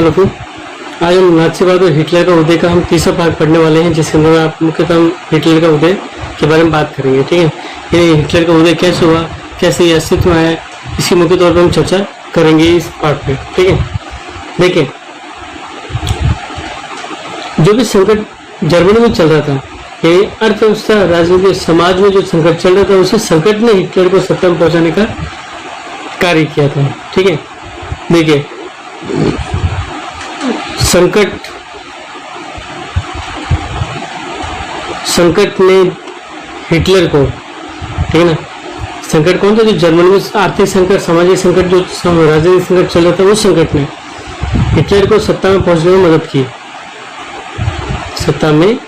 वालों को। आज हम नाज़ीवाद और हिटलर का उदय का हम तीसरा भाग पढ़ने वाले हैं, जिसके अंदर आप मुख्यतः हम हिटलर का उदय के बारे में बात करेंगे। ठीक है, ये हिटलर का उदय कैसे हुआ, कैसे ये अस्तित्व में आया, इसकी मुख्य तौर पर हम चर्चा करेंगे इस पार्ट में। ठीक है, देखिए जो भी संकट जर्मनी में चल रहा था, ये अर्थव्यवस्था, राजनीति, समाज में जो संकट चल रहा था, उसी संकट ने हिटलर को सत्ता में पहुंचाने का कार्य किया था। ठीक है, देखिए संकट ने हिटलर को, ठीक है ना, संकट कौन था? जो जर्मनी में आर्थिक संकट, सामाजिक संकट, जो राजनीतिक संकट चल रहा था, उस संकट ने हिटलर को सत्ता में पहुंचने में मदद की, सत्ता में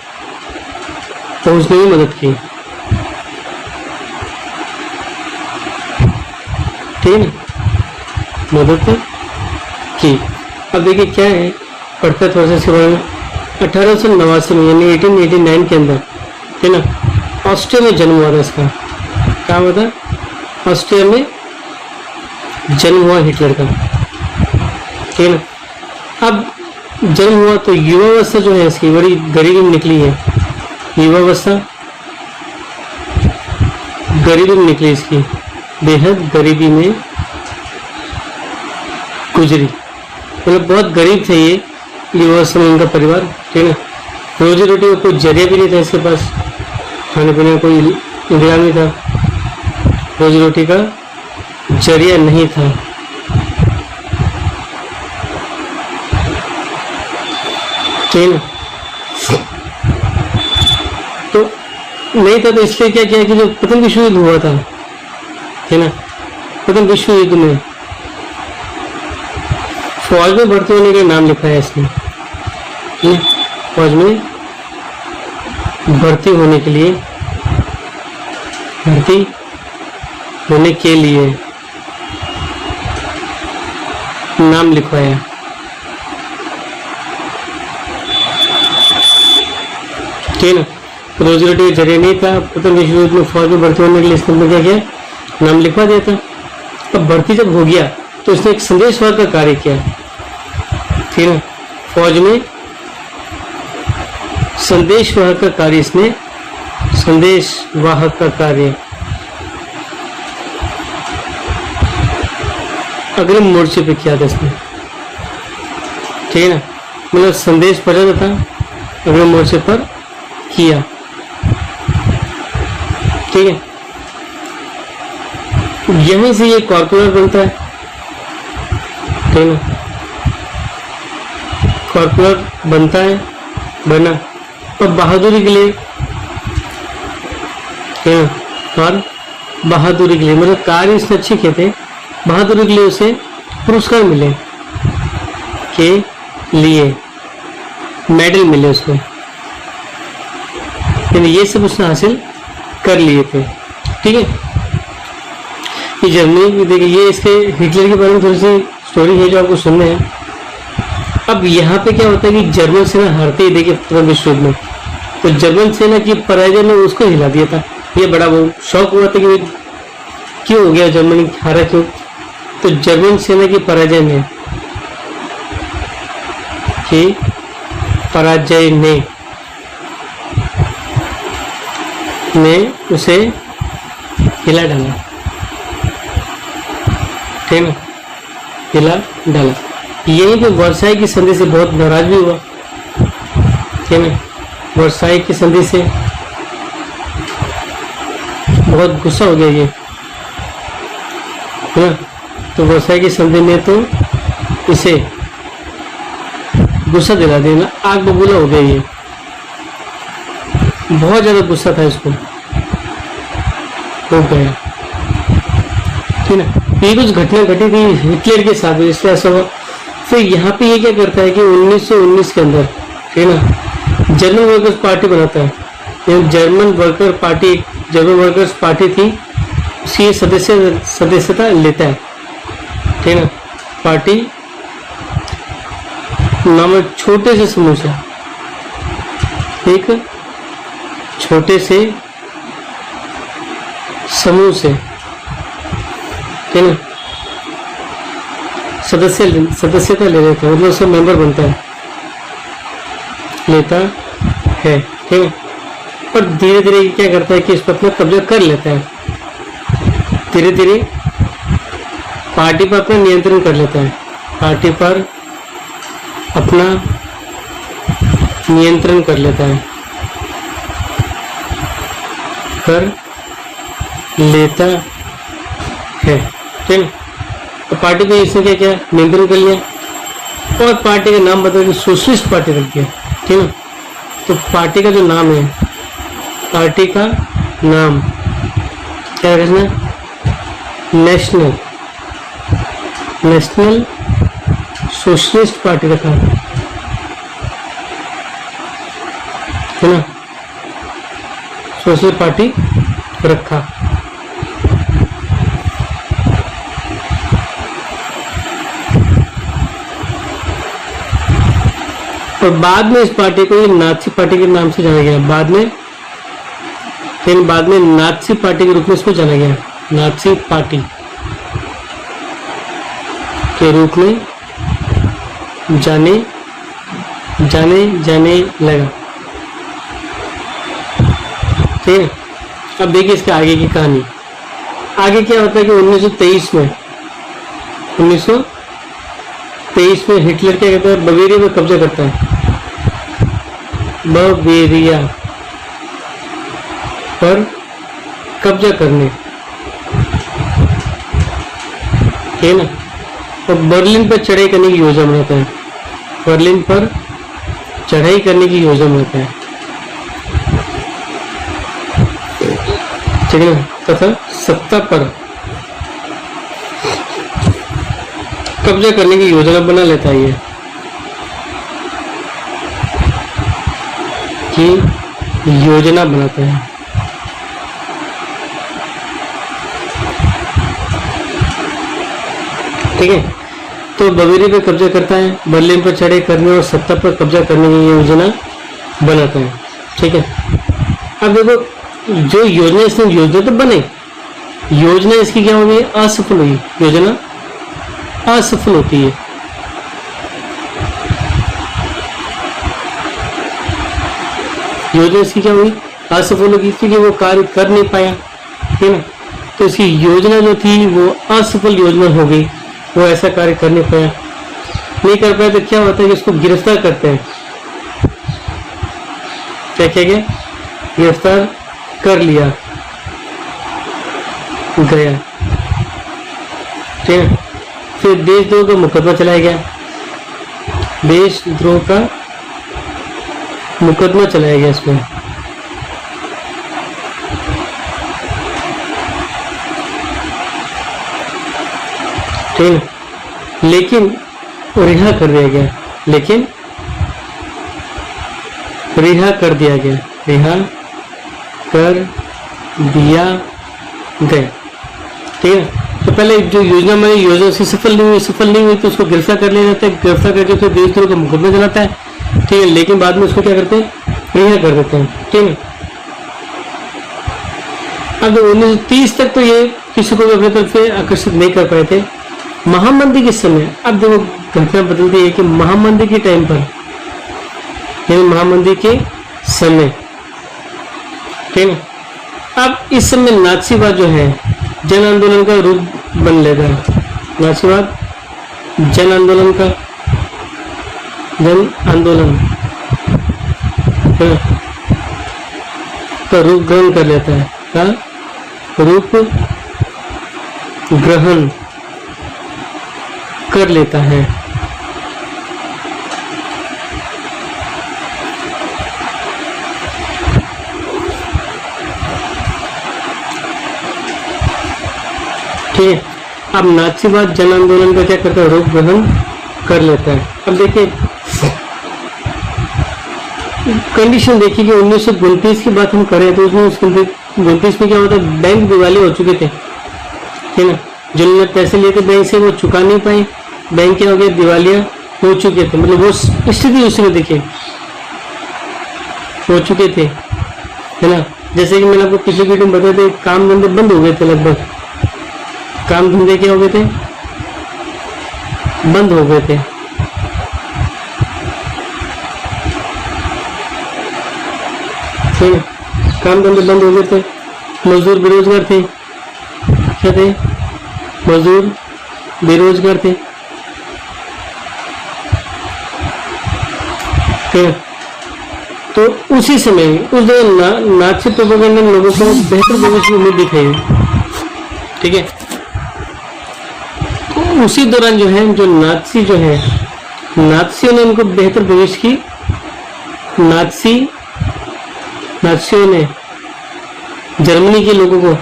पहुंचने में मदद की। ठीक है, मदद की। अब देखिए क्या है, पढ़ते थोड़ा सा इसके बारे में। 1889 में यानी 1889 के अंदर, है ना, ऑस्ट्रिया में जन्म हुआ था इसका। क्या हुआ था? ऑस्ट्रिया में जन्म हुआ हिटलर का। ठीक है ना। अब जन्म हुआ तो युवावस्था जो है इसकी बड़ी गरीबी में निकली है। युवावस्था गरीबी में निकली इसकी, बेहद गरीबी में गुजरी। मतलब बहुत गरीब थे ये युवावस्था में उनका परिवार। ठीक है ना, रोजी रोटी का कोई जरिया भी नहीं था इसके पास, खाने पीने का कोई इंतजाम नहीं था, रोजी रोटी का जरिया नहीं था। ठीक है ना, तो नहीं था, तो इसलिए क्या किया कि जो प्रथम विश्व युद्ध हुआ था, है ना, प्रथम विश्व युद्ध में फौज में भर्ती होने के नाम लिखा है इसने। फौज में भर्ती होने के लिए, भर्ती होने के लिए नाम लिखवाया। ठीक है ना, रोजी रोटी का जरिया नहीं था, प्रथम विश्व युद्ध में फौज में भर्ती होने के लिए इसने क्या किया, नाम लिखवा दिया था। अब भर्ती जब हो गया तो इसने एक संदेशवाहक का कार्य किया। ठीक है, फौज में संदेशवाहक का कार्य, इसने संदेशवाहक का कार्य अग्रिम मोर्चे पे किया था इसने। ठीक है ना, मतलब संदेश पहुंचाता था, अग्रिम मोर्चे पर किया। ठीक है, यहीं से ये कॉर्पोरल बनता है। ठीक है ना, कॉर्पोरल बनता है, बना और बहादुरी के लिए, है ना, और बहादुरी के लिए, मतलब कार्य इसने अच्छे किए थे, बहादुरी के लिए उसे पुरस्कार मिले, के लिए मेडल मिले उसको, यानी ये सब उसने हासिल कर लिए थे। ठीक है, ये जर्मनी, देखिए ये इसके हिटलर के बारे में थोड़ी सी स्टोरी है जो आपको सुनने हैं। अब यहाँ पे क्या होता है कि जर्मन सेना हारती है, देखिए प्रथम विश्व युद्ध में, तो जर्मन सेना की पराजय ने उसको हिला दिया था। ये बड़ा वो शौक हुआ था कि क्यों हो गया, जर्मनी हारा क्यों? तो जर्मन सेना की पराजय ने उसे हिला डाला। ठीक है ना, हिला डाला। यहीं पे वर्साई की संधि से बहुत नाराज भी हुआ। ठीक है ना, वर्साई की संधि से बहुत गुस्सा हो गया ये, है ना। तो वर्साई की संधि ने तो इसे गुस्सा दिला देना, आग बबूला हो गया ये, बहुत ज्यादा गुस्सा था इसको, हो गया। ठीक है ना, ये कुछ घटना घटी थी हिटलर के साथ, इसलिए ऐसा हुआ। फिर यहाँ पे ये क्या करता है कि 1919 के अंदर, ठीक है ना, जर्मन वर्कर्स पार्टी बनाता है। ये जर्मन वर्कर्स पार्टी थी, उसकी सदस्यता लेता है। ठीक है ना, पार्टी नामक छोटे से समूह से, एक छोटे से समूह से, ठीक है ना, सदस्यता ले लेता है, मतलब उसका मेंबर बनता है, लेता है, ठीक है। और धीरे धीरे क्या करता है कि इस पर अपना कब्जा कर लेता है, धीरे धीरे पार्टी पर अपना नियंत्रण कर लेता है, पार्टी पर अपना नियंत्रण कर लेता है, कर लेता है, ठीक है। तो पार्टी को इसने क्या किया, नियंत्रण कर लिया और पार्टी का नाम बदल के सोशलिस्ट पार्टी रख दिया, ठीक है। तो पार्टी का जो नाम है, पार्टी का नाम क्या रखना, नेशनल सोशलिस्ट पार्टी रखा, है ना, सोशलिस्ट पार्टी रखा। और बाद में इस पार्टी को नाजी पार्टी के नाम से जाना गया, बाद में नाजी पार्टी के रूप में इसको जाना गया, नाजी पार्टी के रूप में जाने लगा, ठीक है। अब देखिए इसके आगे की कहानी। आगे क्या होता है कि 1923 में हिटलर क्या कहता है, बवेरिया पर कब्जा करता है, बवेरिया पर कब्जा करने, ठीक है ना। और बर्लिन पर चढ़ाई करने की योजना बनाता है, बर्लिन पर चढ़ाई करने की योजना बनाता है, ठीक है। तथा सत्ता पर कब्जा करने की योजना बना लेता है, ये कि योजना बनाता है, ठीक है। तो बवेरिया पर कब्जा करता है, बर्लिन पर चढ़ाई करने और सत्ता पर कब्जा करने की योजना बनाता है, ठीक है। अब देखो जो योजना तो बने, योजना इसकी क्या होगी, असफल हुई, योजना असफल होती है, योजना इसकी क्या हुई, असफल होगी, क्योंकि वो कार्य कर नहीं पाया, है ना। तो इसकी योजना जो थी वो असफल योजना हो गई, वो ऐसा कार्य कर नहीं पाया, नहीं कर पाया। तो क्या होता है कि उसको गिरफ्तार करते हैं, क्या क्या गया, गिरफ्तार कर लिया गया, ठीक है। फिर देशद्रोह का मुकदमा चलाया गया, देशद्रोह का मुकदमा चलाया गया इसमें, ठीक है। लेकिन रिहा कर दिया गया, लेकिन रिहा कर दिया गया, रिहा कर दिया गया, ठीक है। तो पहले जो योजना में योजना से सफल नहीं हुई तो उसको गिरफ्तार कर लिया जाता है, गिरफ्तार करके फिर देशद्रोह का मुकदमा चलाता है, ठीक है। लेकिन बाद में उसको क्या करते हैं, रिहा कर देते हैं, ठीक है। अब 1930 तक तो ये किसी को भी अपने तरफ से आकर्षित नहीं कर पाए थे। महामंदी के समय अब देखो घटना बदलती है कि महामंदी के टाइम पर, यानी महामंदी के समय, ठीक है। अब इस समय नाथसीवाद जो है जन आंदोलन का रूप बन लेता है, नाथसीवाद जन आंदोलन का रूप ग्रहण कर लेता है, का रूप ग्रहण कर लेता है, ठीक है। अब नाथसीवाद जन आंदोलन का क्या करता है, रूप ग्रहण कर लेता है। अब देखिए कंडीशन देखिए कि 1929 की बात हम करें तो उसमें 1929 में क्या होता है, बैंक दिवालिया हो चुके थे, ठीक ना। जिन्होंने पैसे लिए थे बैंक से वो चुका नहीं पाए, बैंक क्या हो गया, दिवालिया हो चुके थे, मतलब वो स्थिति उसमें देखिए हो चुके थे, है ना। जैसे कि मैंने आपको पिछले वीडियो में बताया था, काम धंधे बंद हो गए थे, लगभग काम धंधे क्या हो गए थे, बंद हो गए थे। ठीक है, काम धंधे बंद हो गए थे, मजदूर बेरोजगार थे। क्या थे? मजदूर बेरोजगार थे। ठीक है, तो उसी समय उस दौरान नाची प्रोपेगेंडा ने लोगों को बेहतर भविष्य की उम्मीद दिखाई। ठीक है, तो उसी दौरान जो है, जो नाची जो है, नाचियों ने इनको बेहतर भविष्य की, नाचियों ने जर्मनी के लोगों को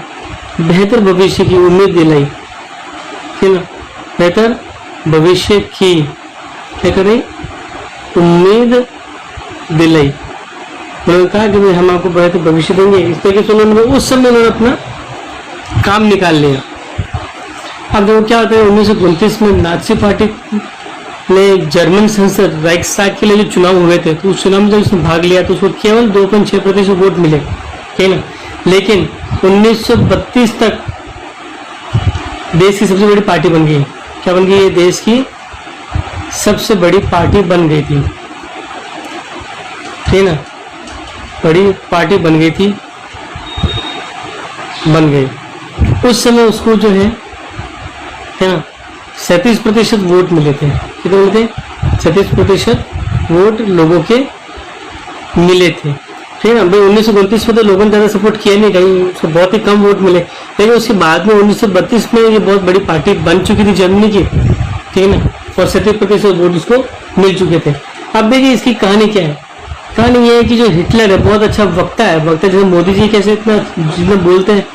बेहतर भविष्य की उम्मीद दिलाई। ठीक है ना, बेहतर भविष्य की क्या करें? उम्मीद दिलाई। उन्होंने कहा कि भाई हम आपको बेहतर भविष्य देंगे। इस तरीके से उन्होंने उस समय उन्होंने अपना काम निकाल लिया। अब देखो क्या होता है, 1929 में नाची पार्टी ने जर्मन संसद राइक्सटाग के लिए जो चुनाव हुए थे, तो उस चुनाव में जब उसने भाग लिया तो उसको केवल 2.6% वोट मिले। ठीक है ना, लेकिन 1932 तक देश की सबसे बड़ी पार्टी बन गई। क्या बन गई? ये देश की सबसे बड़ी पार्टी बन गई थी। ठीक है ना, बड़ी पार्टी बन गई थी, बन गई। उस समय उसको जो है 37% वोट मिले थे। कितने मिले थे? 37% वोट लोगों के मिले थे। ठीक है ना, भाई 1929 में तो लोगों ने ज़्यादा सपोर्ट किया नहीं, कहीं उसको बहुत ही कम वोट मिले। लेकिन उसके बाद में 1932 में ये बहुत बड़ी पार्टी बन चुकी थी जर्मनी की। ठीक है ना, और 37% वोट उसको मिल चुके थे। अब देखिए इसकी कहानी क्या है। कहानी ये है कि जो हिटलर है बहुत अच्छा वक्ता है। वक्ता जैसे मोदी जी कैसे इतना जितना बोलते हैं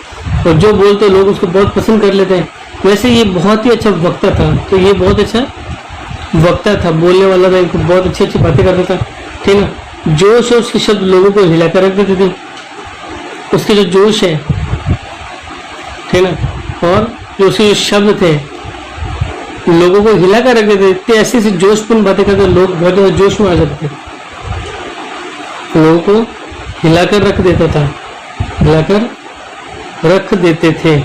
और जो बोलते हैं लोग उसको बहुत पसंद कर लेते हैं, वैसे ये बहुत ही अच्छा वक्ता था। तो ये बहुत अच्छा वक्ता था, बोलने वाला था, इनको बहुत अच्छी अच्छी बातें करता था। ठीक है ना, जोश और उसके शब्द लोगों को हिलाकर रख देते थे। उसके जो जोश है, ठीक है ना, और जो उसके जो शब्द थे लोगों को हिलाकर रख देते थे। ऐसी ऐसी जोशपूर्ण बातें करते लोग बहुत ज्यादा जोश में आ जाते थे, लोगों को हिलाकर रख देता था, हिलाकर रख देते थे।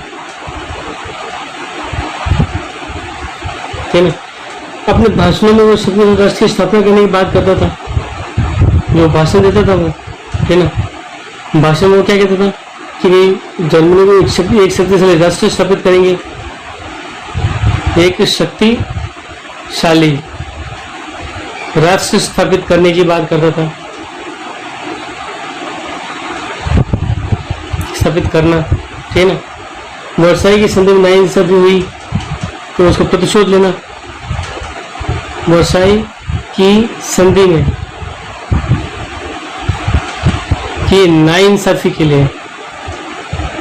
ठीक है, अपने भाषणों में वो संयुक्त राष्ट्र की स्थापना करने की बात करता था। जो भाषण देता था वो, ठीक है ना, भाषण में वो क्या कहता था कि भाई जर्मनी को एक शक्तिशाली राष्ट्र स्थापित करेंगे, एक शक्तिशाली राष्ट्र स्थापित करने की बात करता था। स्थापित करना, ठीक है ना। वर्साई की संधि में नाइंसाफी हुई तो उसका प्रतिशोध लेना। वर्साई की संधि में कि नाइंसाफी के लिए,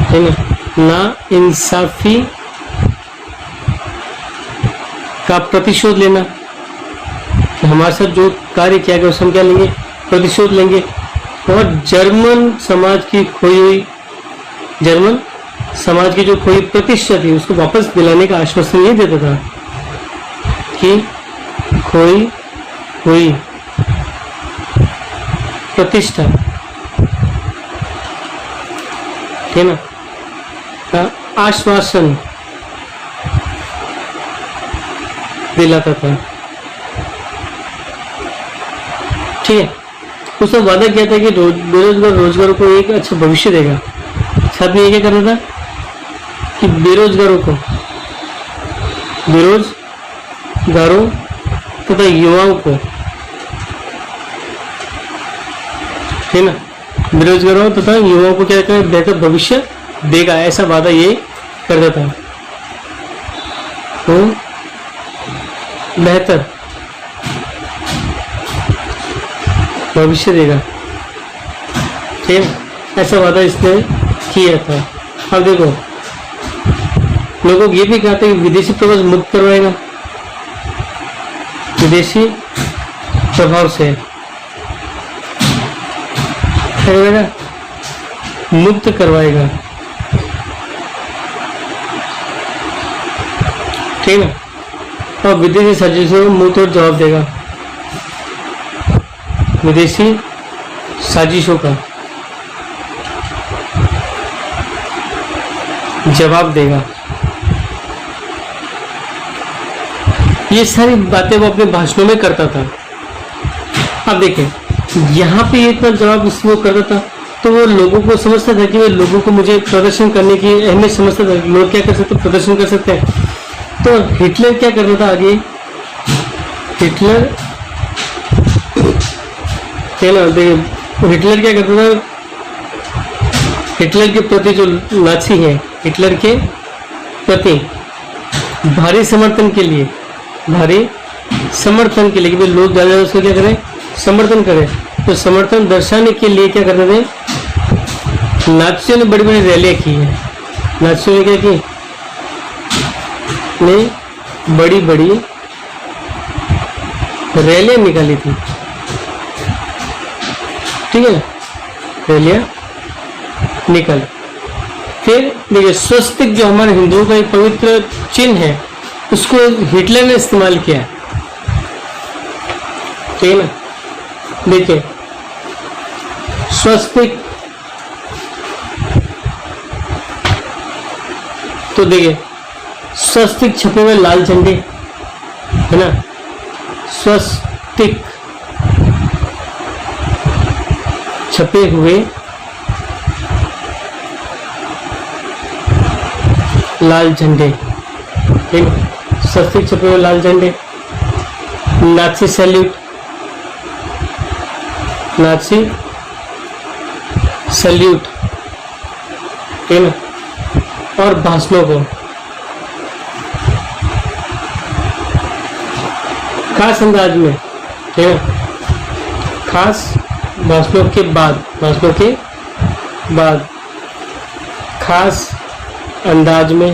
है ना, नाइंसाफी का प्रतिशोध लेना कि हमारे साथ जो कार्य किया गया उससे हम क्या लेंगे? प्रतिशोध लेंगे। और जर्मन समाज की खोई हुई, जर्मन समाज की जो खोई प्रतिष्ठा थी उसको वापस दिलाने का आश्वासन ये देता था कि खोई हुई प्रतिष्ठा, ठीक है ना, का आश्वासन दिलाता था। ठीक है, उसने वादा किया था कि बेरोजगार रोजगारों को एक अच्छा भविष्य देगा। साथ में ये क्या करना था कि बेरोजगारों तथा युवाओं को, है ना, बेरोजगारों तथा युवाओं को क्या करें? बेहतर भविष्य देगा, ऐसा वादा ये करता था। तो बेहतर भविष्य देगा, ठीक है, ऐसा वादा इसने किया था। अब देखो लोगों को ये भी कहते हैं कि विदेशी प्रभाव मुक्त करवाएगा, विदेशी प्रभाव से करवाएगा, मुक्त करवाएगा, ठीक है ना, और विदेशी साजिशों को मुंह तोड़ जवाब देगा, विदेशी साजिशों का जवाब देगा। ये सारी बातें वो अपने भाषणों में करता था। अब देखें, यहाँ पे एक बार जवाब वो करता था तो वो लोगों को समझता था कि वो लोगों को मुझे प्रदर्शन करने की अहमियत समझता था, लोग क्या कर सकते, प्रदर्शन कर सकते हैं। तो हिटलर क्या करता था आगे, हिटलर क्या करता था, हिटलर के प्रति जो नाची है, हिटलर के प्रति भारी समर्थन के लिए कि भाई लोग ज़्यादा उसको क्या करें, समर्थन करें। तो समर्थन दर्शाने के लिए क्या करते थे, नाचियों ने बड़ी बड़ी रैलियाँ की है। नाचियों ने क्या की, ने बड़ी बड़ी रैलियाँ निकाली थी, ठीक है, रैलियाँ निकाली। फिर देखिए, स्वस्तिक जो हमारे हिंदुओं का एक पवित्र चिन्ह है, उसको हिटलर ने इस्तेमाल किया, ठीक है ना। देखिए, स्वस्तिक, तो देखिए स्वस्तिक छपे हुए लाल झंडे है ना, स्वस्तिक छपे हुए लाल झंडे, ठीक है, स्वस्तिक छपे हुए लाल झंडे, नाची सैल्यूट, नाची सैल्यूट, ठीक है ना, और भाषणों को खास अंदाज में, ठीक है, खास भाषणों के बाद खास अंदाज में,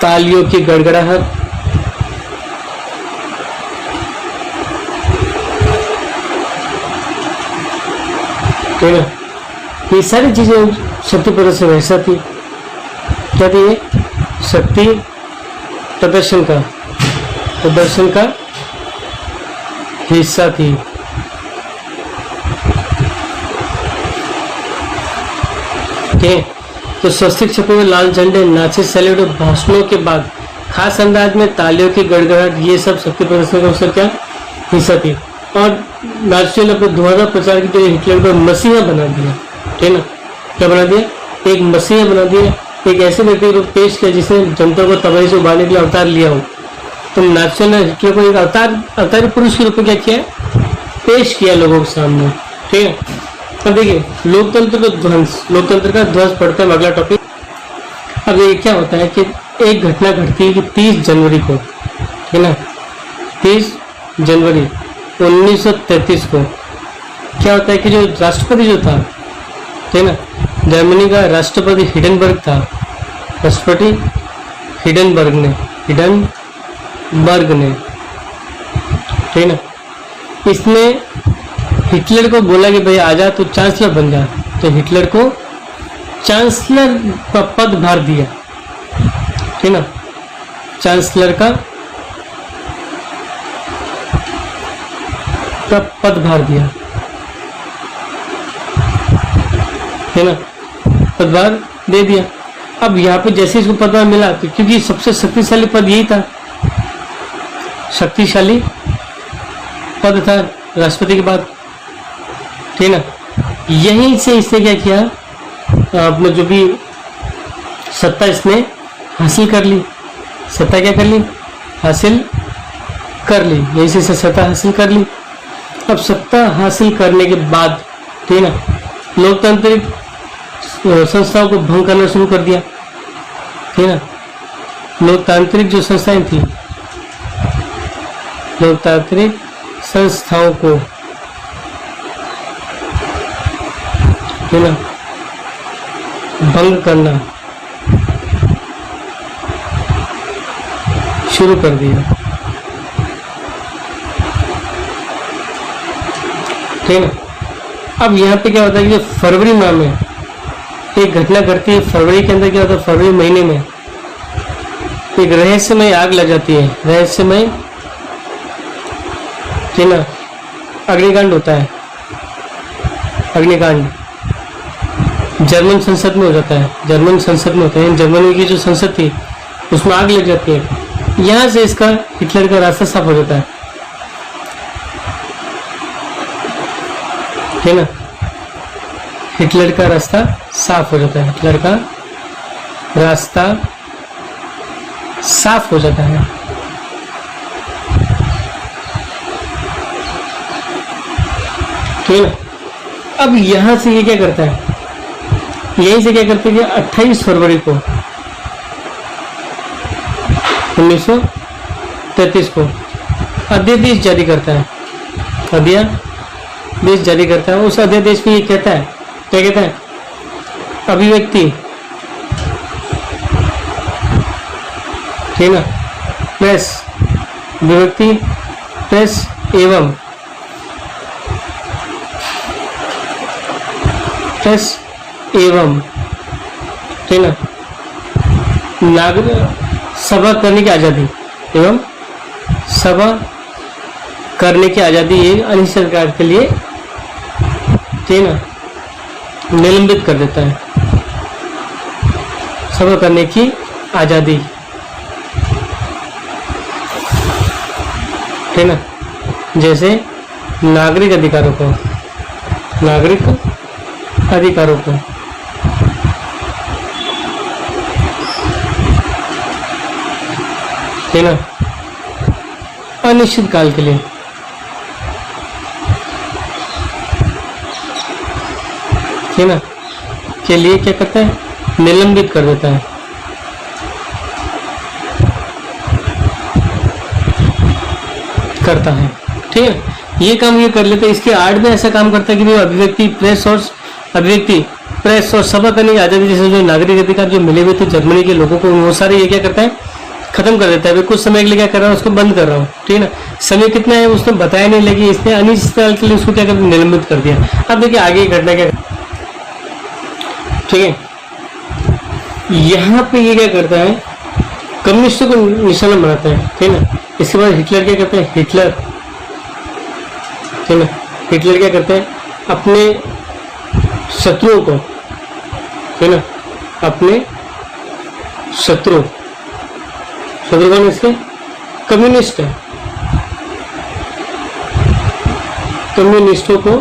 तालियों की गड़गड़ाहट, ठीक है, ये सारी चीजें शक्ति प्रदर्शन का हिस्सा थी। क्या थी ये, शक्ति प्रदर्शन का हिस्सा थी। ठीक, तो स्वस्तिक छपे हुए लाल झंडे, नाची सैल्यूट और भाषणों के बाद खास अंदाज में तालियों की गड़गड़ाहट, ये सब शक्ति प्रदर्शन का उसका क्या हिस्सा थी। और नाचियों ने अपने धुआंधार प्रचार के लिए हिटलर को मसीहा बना दिया, ठीक है ना, क्या बना दिया, एक मसीहा बना दिया, एक ऐसे व्यक्ति को पेश किया जिसने जनता को तबाही से उबारने के लिए अवतार लिया हो। तो नाचियों ने हिटलर को एक अवतारी पुरुष के रूप में क्या किया, पेश किया लोगों के सामने, ठीक है। अब देखिए, लोकतंत्र का ध्वंस पड़ता है अगला टॉपिक। अब ये क्या होता है कि एक घटना घटती है कि 30 जनवरी को, ठीक है ना, 30 जनवरी 1933 को क्या होता है कि जो राष्ट्रपति जो था, ठीक है ना, जर्मनी का राष्ट्रपति हिडेनबर्ग था, राष्ट्रपति हिडेनबर्ग ने, ठीक है ना, इसने हिटलर को बोला कि भाई आजा तो चांसलर बन जा। तो हिटलर को चांसलर का पद भार दिया, ठीक ना, चांसलर का पद भार दिया, है ना, पदभार दे दिया। अब यहाँ पे जैसे इसको पदभार मिला, तो क्योंकि सबसे शक्तिशाली पद यही था, शक्तिशाली पद था राष्ट्रपति के बाद, ठीक ना, यहीं से इसने क्या किया, अपने जो भी सत्ता इसने हासिल कर ली, सत्ता क्या कर ली, हासिल कर ली, यहीं से सत्ता हासिल कर ली। अब सत्ता हासिल करने के बाद, ठीक ना, लोकतांत्रिक संस्थाओं को भंग करना शुरू कर दिया, ठीक ना, लोकतांत्रिक जो संस्थाएं थी, लोकतांत्रिक संस्थाओं को, ठीक ना, भंग करना शुरू कर दिया, ठीक है। अब यहाँ पे क्या होता है कि फरवरी माह में एक घटना घटती है। फरवरी के अंदर क्या होता है, फरवरी महीने में एक रहस्यमय आग लग जाती है, रहस्यमय, ठीक ना, अग्निकांड होता है, अग्निकांड, जर्मन संसद में हो जाता है, जर्मन संसद में होता है, जर्मनी की जो संसद थी उसमें आग लग जाती है। यहां से इसका हिटलर का रास्ता साफ हो जाता है, है ना। हिटलर का रास्ता साफ हो जाता है, हिटलर का रास्ता साफ हो जाता है। ठीक है। अब यहां से ये क्या करता है, यहीं से क्या करते हैं कि 28 फरवरी को 1933 को अध्यादेश जारी करता है, अध्यादेश जारी करता है। उस अध्यादेश में ये कहता है, क्या कहता है, अभिव्यक्ति, ठीक ना, प्रेस, अभिव्यक्ति, प्रेस एवं प्रेस एवं, ठीक ना, नागरिक सभा करने की आज़ादी एवं सभा करने की आज़ादी ये अनिश्चितकाल के लिए, ठीक ना, निलंबित कर देता है। सभा करने की आज़ादी, ठीक ना, जैसे नागरिक अधिकारों को, नागरिक अधिकारों को, ठीक ना, अनिश्चित काल के लिए, ठीक ना, के लिए क्या करता है, निलंबित कर देता है। करता है, ठीक है। ये काम ये कर लेते हैं। इसके आड़ में ऐसा काम करता है कि भाई अभिव्यक्ति, प्रेस और अभिव्यक्ति, प्रेस और सभा करने की आज़ादी जैसे जो नागरिक अधिकार जो मिले हुए थे जर्मनी के लोगों को, वो सारे ये क्या करता है, खत्म कर देता है। कुछ समय के लिए क्या कर रहा हूँ, उसको बंद कर रहा हूँ, ठीक है ना। समय कितना है उसने बताया नहीं, लेकिन इसने अनिश्चितकाल के लिए उसको क्या कर निलंबित कर दिया। अब देखिए आगे घटना क्या, ठीक है। यहाँ पे ये क्या करता है, कम्युनिस्टों को निशाना बनाता है, ठीक है ना। इसके बाद हिटलर क्या करता है, हिटलर, ठीक है ना, हिटलर क्या करता है, अपने शत्रुओं को, ठीक है ना, अपने शत्रु, शत्रु कौन इसके, कम्युनिस्ट है, कम्युनिस्टों को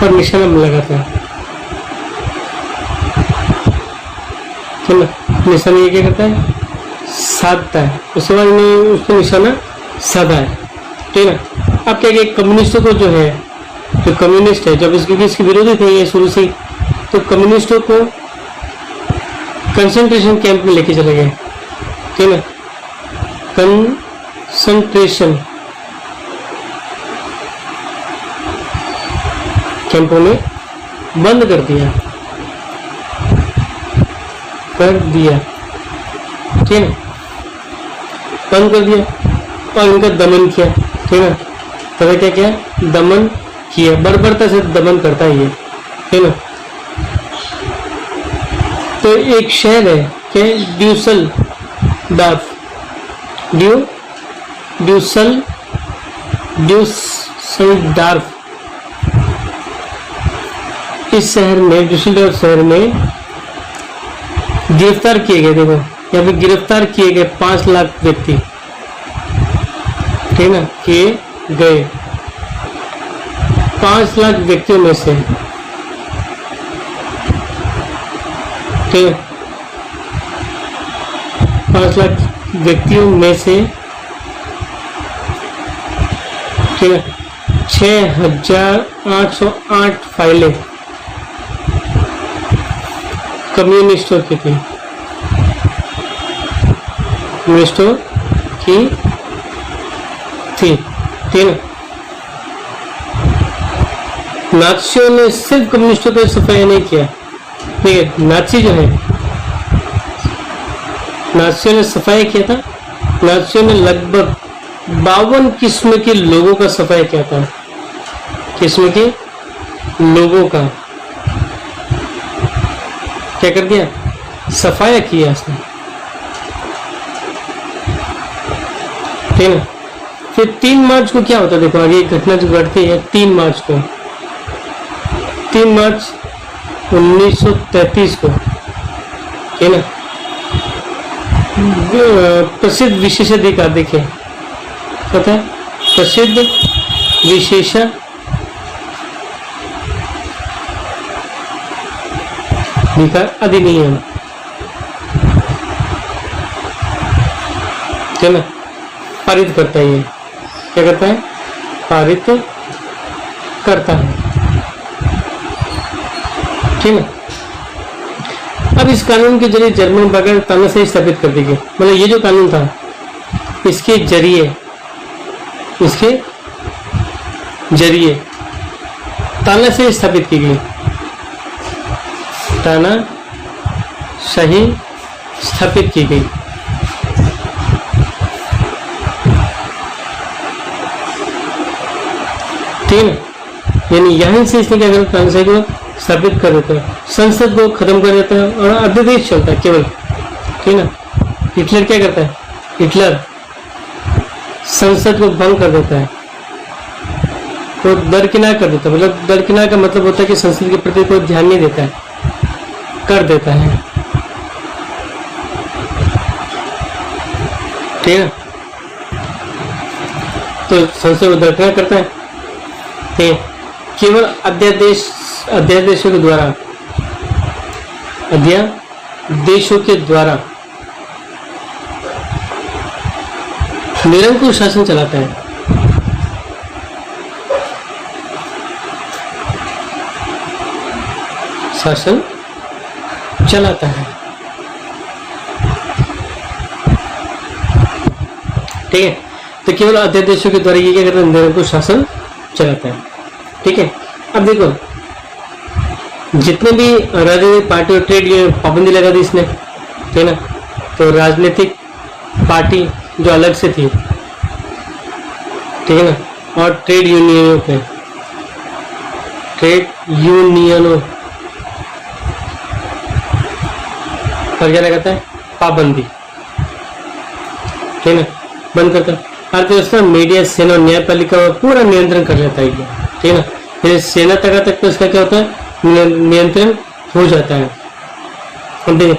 पर निशाना लगाता है, ठीक है ना। निशाना ये क्या करता है, साधता है। उसके बाद में उसको निशाना साधा है, ठीक है ना। अब क्या कि कम्युनिस्टों को जो है, जो कम्युनिस्ट है, जब इसके विरोधी थे ये शुरू से, तो कम्युनिस्टों को कंसंट्रेशन कैंप में लेके चले गए, ठीक है ना। कंसंट्रेशन कैंपों में बंद कर दिया, ठीक है ना, बंद कर दिया और इनका दमन किया, ठीक है ना। तब क्या किया, दमन किया, बर्बरता से दमन करता है ये, ठीक है ना। तो एक शहर है क्या, ड्यूसलडॉर्फ, ड्यूसलडॉर्फ, इस शहर में, ड्यूसलडॉर्फ शहर में गिरफ्तार किए गए, देखो यहाँ पे गिरफ्तार किए गए 5 लाख व्यक्ति, ठीक ना, किए गए 5 लाख व्यक्तियों में से, ठीक है, 5 लाख व्यक्तियों में से, ठीक है, 6,808 फाइलें कम्युनिस्टों की थी, कम्युनिस्टों की थी, ठीक है। नाज़ियों ने सिर्फ कम्युनिस्टों का सफाया नहीं किया, ठीक है। नाज़ी जो है, नाज़ियों ने सफाया किया था, नाज़ियों ने लगभग 52 किस्म के लोगों का सफाया किया था, किस्म के लोगों का क्या कर दिया, सफाया किया इसने, ठीक है। फिर 3 मार्च को क्या होता है, देखो आगे एक घटना जो घटती है 3 मार्च को, 3 मार्च 1933 को, है ना, प्रसिद्ध विशेषाधिकार, देखिए पता है, प्रसिद्ध विशेषाधिकार अधिनियम, है ना, पारित करता है। ये क्या करता है? पारित करता है, ठीक है। अब इस कानून के जरिए जर्मन बगैर तानाशाही स्थापित कर दी गई। मतलब ये जो कानून था, इसके जरिए तानाशाही स्थापित की गई, तानाशाही स्थापित की गई। ठीक है, यानी यहीं से इसने क्या करता है? तानाशाही को स्थापित कर देता है, संसद को खत्म कर देता है और अध्यादेश चलता है केवल, ठीक ना। हिटलर क्या करता है? हिटलर संसद को भंग कर देता है, तो दरकिनार कर देता है। मतलब दरकिनार का मतलब होता है कि संसद के प्रति कोई ध्यान नहीं देता है, कर देता है, ठीक है। तो संसद को दरकिनार करता है, ठीक है। केवल अध्यादेशों के द्वारा निरंकुश शासन चलाता है। शासन चलाता है, ठीक है। तो केवल अध्यादेशों के द्वारा ये क्या करता है? निरंकुश शासन चलाता है, ठीक है। अब देखो, जितने भी राजनीतिक पार्टी और ट्रेड यूनियन पाबंदी लगा दी इसने, ठीक है ना। तो राजनीतिक पार्टी जो अलग से थी, ठीक है ना, और ट्रेड यूनियनों पर क्या लगाता है? पाबंदी, ठीक है ना, बंद करता है। अर्थव्यवस्था, मीडिया, सेना और न्यायपालिका पर पूरा नियंत्रण कर लेता है, ठीक है ना। फिर सेना तक तो इसका क्या होता है? नियंत्रण हो जाता है। अब देखिए,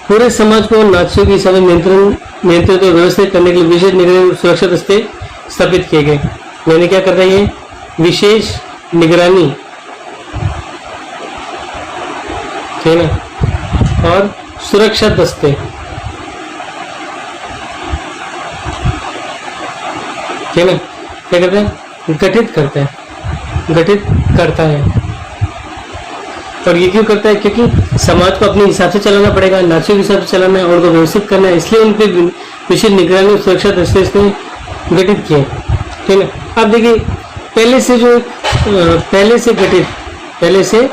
पूरे समाज को नाजियों के हिसाब से नियंत्रित और व्यवस्थित करने के लिए विशेष निगरानी सुरक्षा दस्ते स्थापित किए गए। यानी क्या कर रहा है ये? विशेष निगरानी, ठीक है ना, और सुरक्षा दस्ते, ठीक है ना, क्या करते हैं? गठित करता है। और ये क्यों करता है? क्योंकि समाज को अपने हिसाब से चलाना पड़ेगा, नाचियों के हिसाब से चलाना है और उनको व्यवस्थित करना है, इसलिए उनके विशेष निगरानी और सुरक्षा दस्ते इसने गठित किए, ठीक है। अब देखिए, पहले से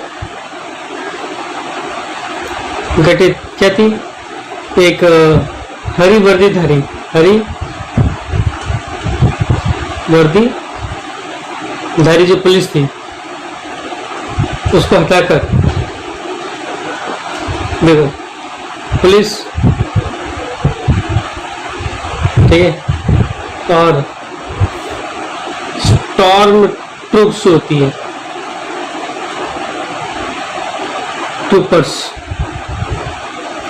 गठित क्या थी? एक हरी वर्दीधारी जो पुलिस थी, उसको हटाकर देखो पुलिस, ठीक है, और स्टॉर्म ट्रूप्स होती है, ट्रूपर्स,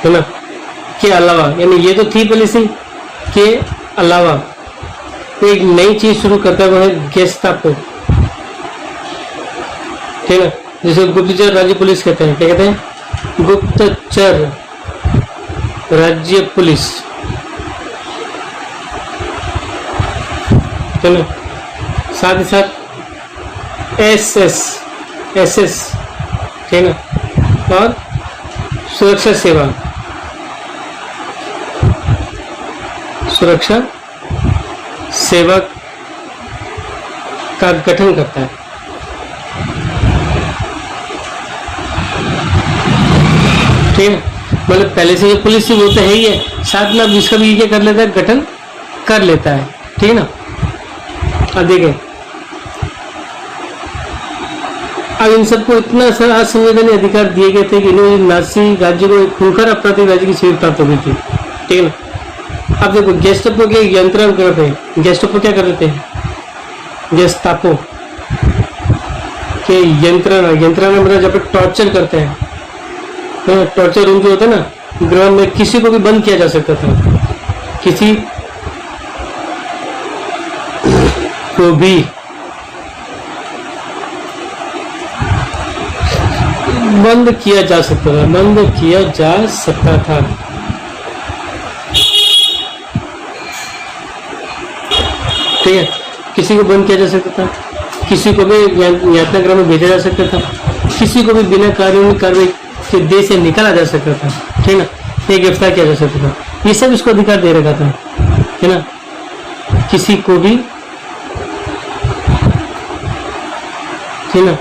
है ना, के अलावा, यानी ये तो थी पुलिस ही, के अलावा एक नई चीज शुरू करता है, वो है गेस्टापो, ठीक है, जिसे गुप्तचर राज्य पुलिस कहते हैं। क्या कहते हैं? गुप्तचर राज्य पुलिस, ठीक है। साथ ही साथ एसएस, ठीक है ना, और सुरक्षा सेवा का गठन करता है, ठीक है। मतलब पहले से जो पुलिस थी वो तो है ही है, साथ में अब इसका भी क्या कर लेता है? गठन कर लेता है, ठीक है ना। अब देखें, अब इन सबको इतना सारा असंवैधानिक अधिकार दिए गए थे कि इन्हें नाजी राज्य को एक खूंखार अपराधी राज्य की सीट प्राप्त हो गई थी, ठीक है ना। अब देखो, गेस्टापो के यंत्रण करते हैं, गेस्टापो क्या कर रहे थे? गेस्टापो कि यंत्रणा मतलब जब टॉर्चर करते हैं, तो टॉर्चर रूम जो होता है ना ग्रह में, किसी को भी बंद किया जा सकता था, किसी को भी बंद किया जा सकता था, बंद किया जा सकता था। ठीक है, किसी को बंद किया जा सकता था, किसी को भी यातना गृह में भेजा जा सकता था, किसी को भी बिना कानूनी कार्रवाई के देश से निकाला जा सकता था, ठीक है ना, ये गिरफ्तार किया जा सकता था। ये सब इसको अधिकार दे रखा था, है ना, किसी को भी, ठीक ना,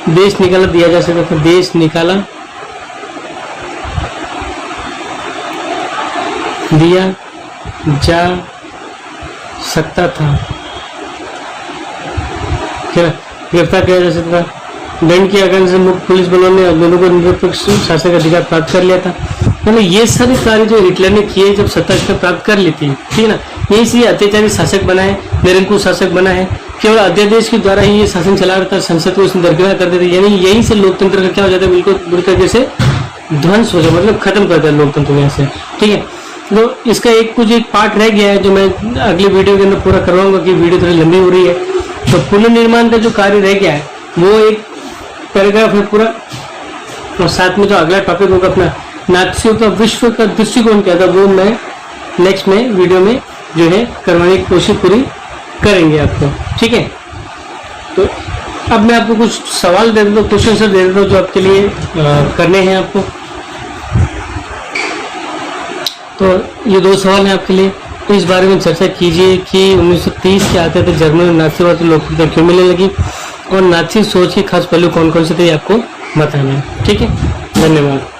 देश निकाला दिया जा सकता था, देश निकाला दिया जा सकता था, क्या गिरफ्तार किया जा सकता था। दंड की आकांक्षा से मुक्त पुलिस बलों ने दोनों को निरपेक्ष शासन का अधिकार प्राप्त कर लिया था। मतलब ये सारे कार्य जो हिटलर ने किए जब सत्ता प्राप्त कर ली थी, ठीक है ना, यही से अत्याचारी शासक बना है, निरंकुश शासक बना है, केवल अध्यादेश के द्वारा ही ये शासन चला रहा था, संसद को उसमें दरकिनार कर देते, यानी यहीं से लोकतंत्र का क्या हो जाता है, बिल्कुल बुरी तरीके से ध्वंस हो जाए, मतलब खत्म कर दिया लोकतंत्र में से। ठीक है, तो इसका एक पार्ट रह गया है जो मैं अगली वीडियो के अंदर पूरा करवाऊंगा, कि वीडियो थोड़ी लंबी हो रही है। तो पुनर्निर्माण का जो कार्य रह गया है वो एक पैराग्राफ है पूरा, और साथ में जो अगला टॉपिक होगा अपना नाज़ियों का विश्व का दृष्टिकोण क्या था, वो मैं नेक्स्ट में वीडियो में जो है करवाने की कोशिश पूरी करेंगे आपको। ठीक है, तो अब मैं आपको कुछ सवाल दे देता हूँ, क्वेश्चन आंसर दे देता हूँ जो आपके लिए करने हैं आपको। तो ये 2 सवाल हैं आपके लिए। तो इस बारे में चर्चा कीजिए कि 1930 के आते थे जर्मनी में नाज़ीवाद लोकप्रियता क्यों मिलने लगी, और नाज़ी सोच के खास पहलू कौन कौन से थे आपको बताना है। ठीक है, धन्यवाद।